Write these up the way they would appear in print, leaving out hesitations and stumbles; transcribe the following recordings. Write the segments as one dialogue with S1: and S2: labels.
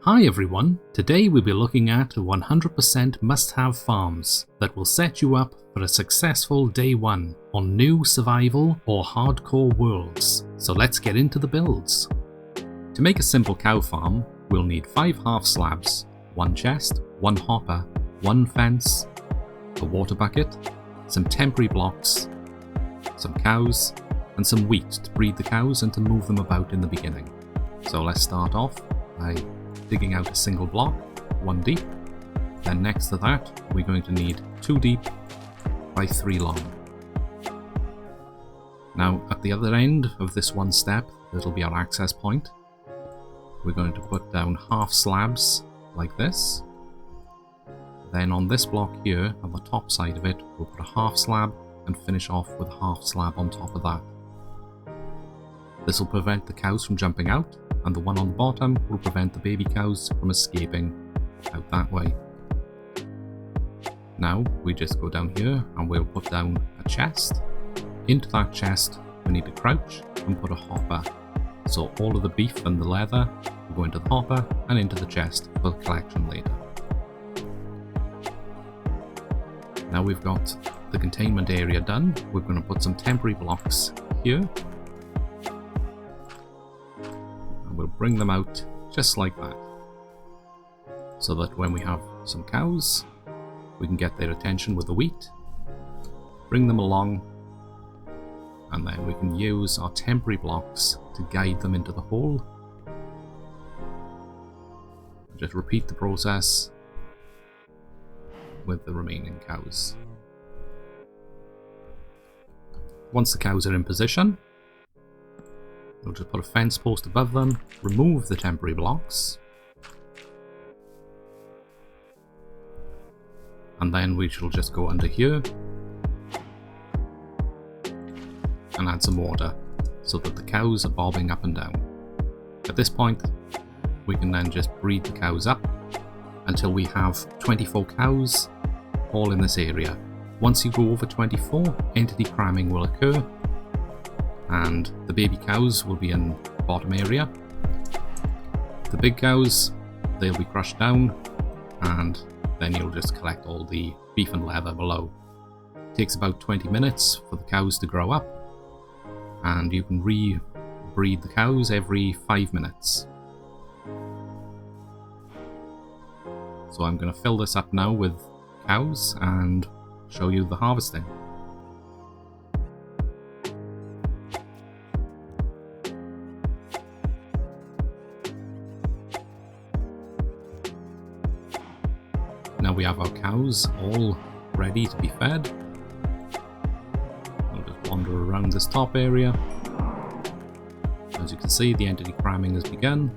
S1: Hi everyone, today we'll be looking at 100% must-have farms that will set you up for a successful day one on new survival or hardcore worlds. So let's get into the builds. To make a simple cow farm, we'll need 5 half slabs, 1 chest, 1 hopper, 1 fence, a water bucket, some temporary blocks, some cows, and some wheat to breed the cows and to move them about in the beginning. So let's start off by digging out a single block, 1 deep. Then next to that, we're going to need 2 deep by 3 long. Now at the other end of this one step, it'll be our access point. We're going to put down half slabs like this. Then on this block here, on the top side of it, we'll put a half slab and finish off with a half slab on top of that. This will prevent the cows from jumping out, and the one on the bottom will prevent the baby cows from escaping out that way. Now we just go down here and we'll put down a chest. Into that chest we need to crouch and put a hopper. So all of the beef and the leather will go into the hopper and into the chest for the collection later. Now we've got the containment area done, we're going to put some temporary blocks here. We'll bring them out just like that, so that when we have some cows, we can get their attention with the wheat, bring them along, and then we can use our temporary blocks to guide them into the hole. Just repeat the process with the remaining cows. Once the cows are in position, we'll just put a fence post above them, remove the temporary blocks, and then we shall just go under here and add some water so that the cows are bobbing up and down. At this point, we can then just breed the cows up until we have 24 cows all in this area. Once you go over 24, entity cramming will occur, and the baby cows will be in the bottom area. The big cows, they'll be crushed down, and then you'll just collect all the beef and leather below. It takes about 20 minutes for the cows to grow up, and you can re-breed the cows every 5 minutes. So I'm going to fill this up now with cows and show you the harvesting. Now we have our cows all ready to be fed. We'll just wander around this top area. As you can see, the entity cramming has begun.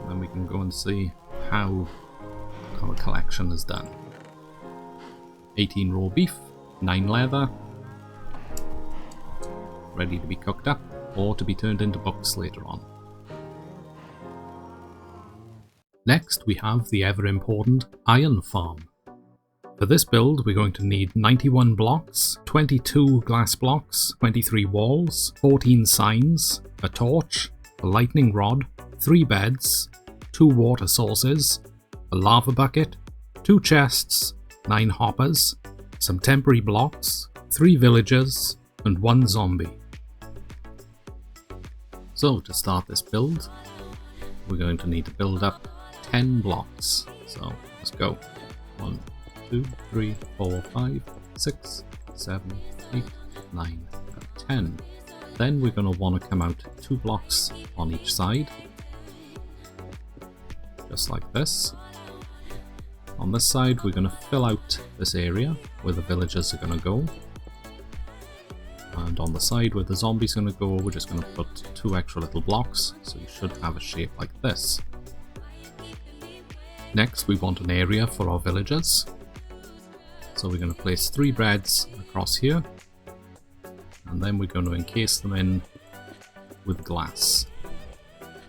S1: And then we can go and see how our collection is done. 18 raw beef, 9 leather, ready to be cooked up or to be turned into books later on. Next we have the ever important iron farm. For this build we're going to need 91 blocks, 22 glass blocks, 23 walls, 14 signs, a torch, a lightning rod, 3 beds, 2 water sources, a lava bucket, 2 chests, 9 hoppers, some temporary blocks, 3 villagers, and 1 zombie. So to start this build, we're going to need to build up 10 blocks. So let's go. 1, 2, 3, 4, 5, 6, 7, 8, 9, 10. Then we're going to want to come out 2 blocks on each side, just like this. On this side we're going to fill out this area where the villagers are going to go. And on the side where the zombie's going to go, we're just going to put 2 extra little blocks, so you should have a shape like this. Next we want an area for our villagers. So we're going to place 3 beds across here, and then we're going to encase them in with glass.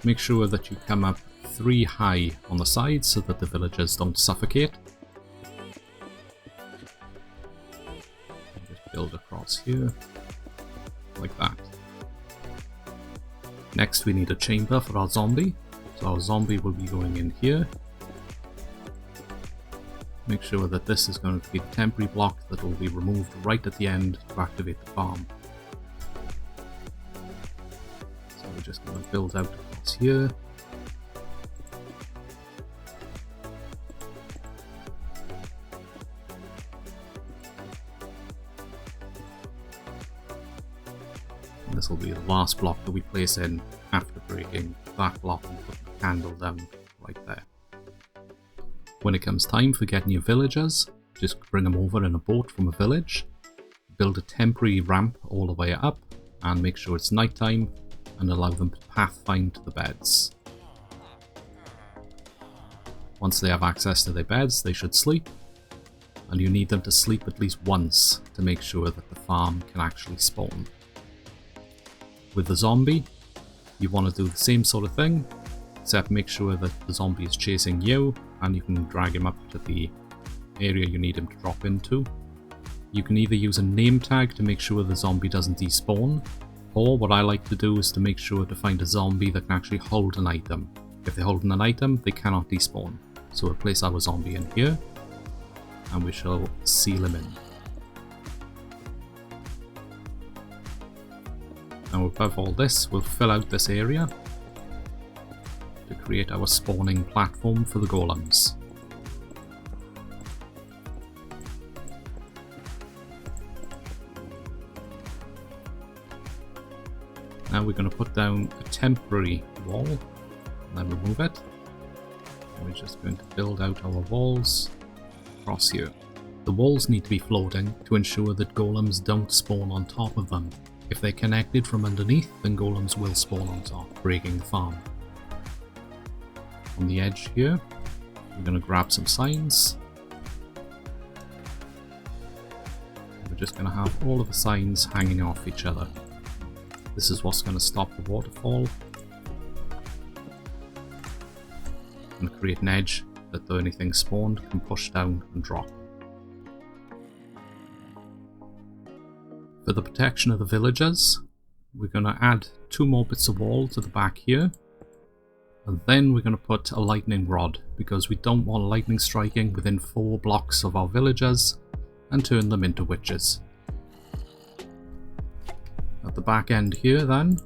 S1: Make sure that you come up 3 high on the sides so that the villagers don't suffocate. build across here, like that. Next we need a chamber for our zombie, so our zombie will be going in here. Make sure that this is going to be the temporary block that will be removed right at the end to activate the farm. So we're just going to build out across here. This will be the last block that we place in after breaking that block and putting the candle down right there. When it comes time for getting your villagers, just bring them over in a boat from a village, build a temporary ramp all the way up, and make sure it's nighttime and allow them to pathfind to the beds. Once they have access to their beds, they should sleep, and you need them to sleep at least once to make sure that the farm can actually spawn. With the zombie, you want to do the same sort of thing, except make sure that the zombie is chasing you and you can drag him up to the area you need him to drop into. You can either use a name tag to make sure the zombie doesn't despawn, or what I like to do is to make sure to find a zombie that can actually hold an item. If they're holding an item, they cannot despawn. So we'll place our zombie in here and we shall seal him in. Now above all this, we'll fill out this area to create our spawning platform for the golems. Now we're going to put down a temporary wall and then remove it. And we're just going to build out our walls across here. The walls need to be floating to ensure that golems don't spawn on top of them. If they're connected from underneath, then golems will spawn on top, breaking the farm. On the edge here, we're going to grab some signs. We're just going to have all of the signs hanging off each other. This is what's going to stop the waterfall. And create an edge that though anything spawned can push down and drop. For the protection of the villagers, we're going to add 2 more bits of wall to the back here, and then we're going to put a lightning rod because we don't want lightning striking within 4 blocks of our villagers and turn them into witches. At the back end here then,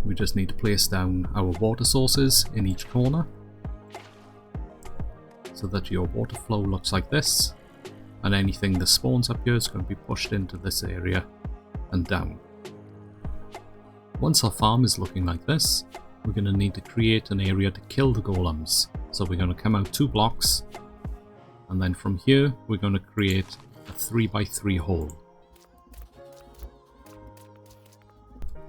S1: we just need to place down our water sources in each corner so that your water flow looks like this. And anything that spawns up here is going to be pushed into this area and down. Once our farm is looking like this, we're going to need to create an area to kill the golems. So we're going to come out 2 blocks, and then from here we're going to create a 3x3 hole.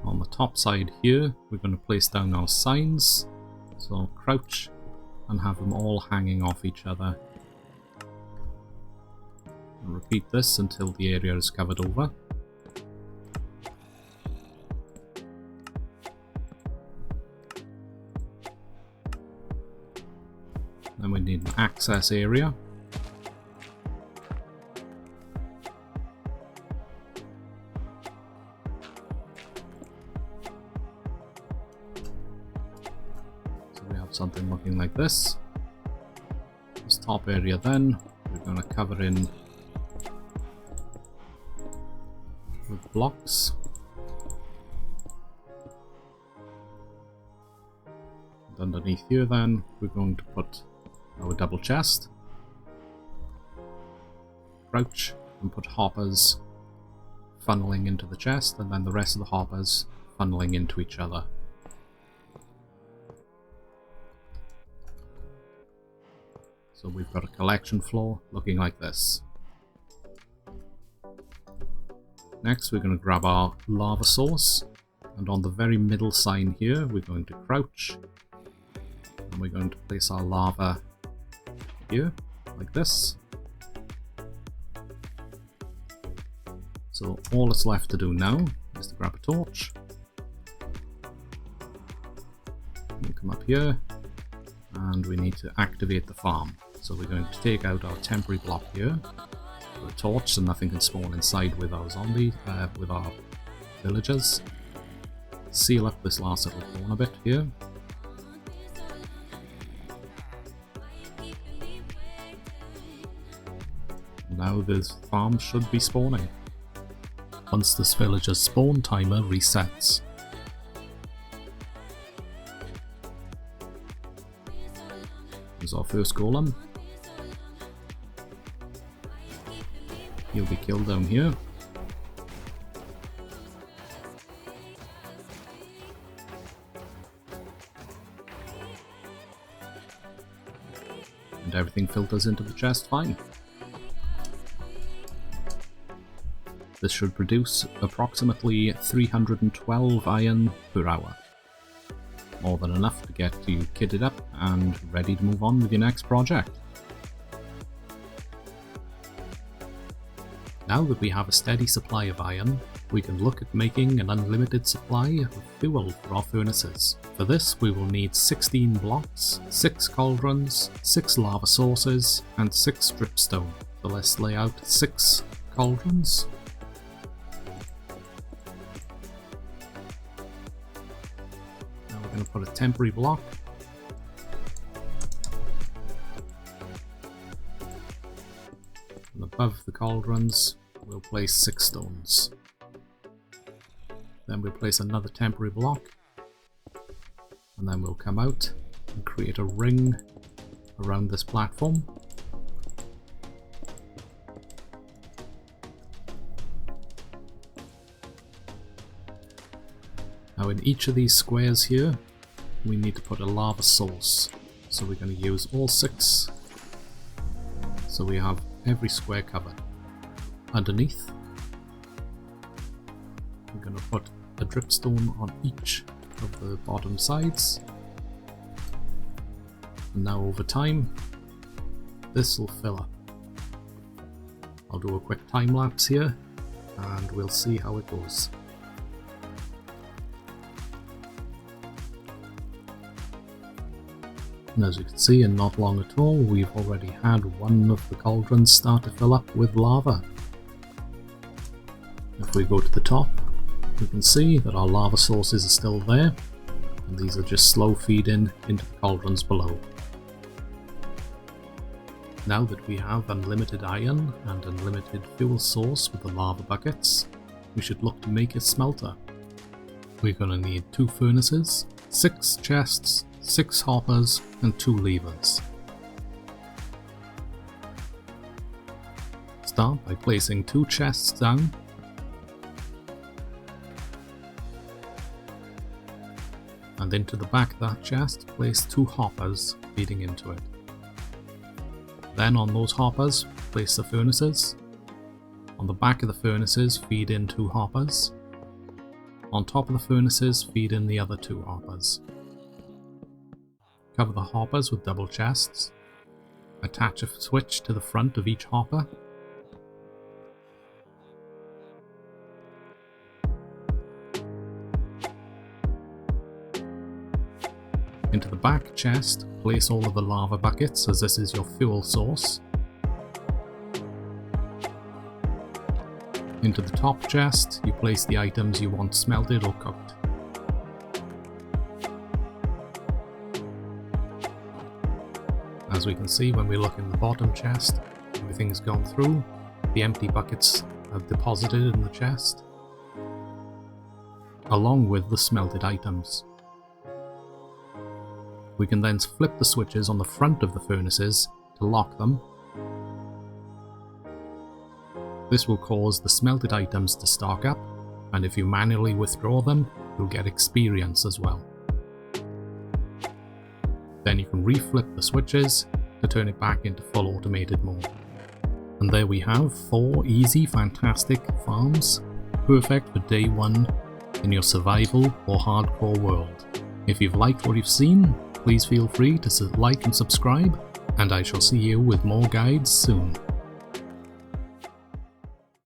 S1: On the top side here, we're going to place down our signs. So crouch and have them all hanging off each other. And repeat this until the area is covered over. Then we need an access area. So we have something looking like this. This top area then, we're going to cover in with blocks. And underneath here then, we're going to put our double chest, crouch, and put hoppers funneling into the chest, and then the rest of the hoppers funneling into each other. So we've got a collection floor looking like this. Next we're going to grab our lava source, and on the very middle sign here we're going to crouch, and we're going to place our lava here, like this. So all that's left to do now is to grab a torch. We'll come up here, and we need to activate the farm. So we're going to take out our temporary block here, a torch so nothing can spawn inside with our zombie, with our villagers. Seal up this last little corner bit here. Now this farm should be spawning once this villager's spawn timer resets. Here's our first golem. He'll be killed down here. And everything filters into the chest fine. This should produce approximately 312 iron per hour. More than enough to get you kitted up and ready to move on with your next project. Now that we have a steady supply of iron, we can look at making an unlimited supply of fuel for our furnaces. For this we will need 16 blocks, 6 cauldrons, 6 lava sources, and 6 dripstone. So let's lay out 6 cauldrons. Now we're going to put a temporary block. And above the cauldrons we'll place 6 stones. Then we'll place another temporary block, and then we'll come out and create a ring around this platform. Now in each of these squares here we need to put a lava source, so we're going to use all 6, so we have every square covered. Underneath we're going to put a dripstone on each of the bottom sides, and now over time this will fill up. I'll do a quick time lapse here and we'll see how it goes. And as you can see, in not long at all, we've already had one of the cauldrons start to fill up with lava. If we go to the top, we can see that our lava sources are still there, and these are just slow feeding into the cauldrons below. Now that we have unlimited iron and unlimited fuel source with the lava buckets, we should look to make a smelter. We're going to need 2 furnaces, 6 chests, 6 hoppers, and 2 levers. Start by placing 2 chests down. And into the back of that chest, place 2 hoppers feeding into it. Then on those hoppers, place the furnaces. On the back of the furnaces, feed in 2 hoppers. On top of the furnaces, feed in the other 2 hoppers. Cover the hoppers with double chests. Attach a switch to the front of each hopper. Into the back chest, place all of the lava buckets, as this is your fuel source. Into the top chest, you place the items you want smelted or cooked. As we can see, when we look in the bottom chest, everything's gone through. The empty buckets have deposited in the chest, along with the smelted items. We can then flip the switches on the front of the furnaces to lock them. This will cause the smelted items to stock up, and if you manually withdraw them, you'll get experience as well. Then you can reflip the switches to turn it back into full automated mode. And there we have 4 easy, fantastic farms, perfect for day 1 in your survival or hardcore world. If you've liked what you've seen, please feel free to like and subscribe, and I shall see you with more guides soon.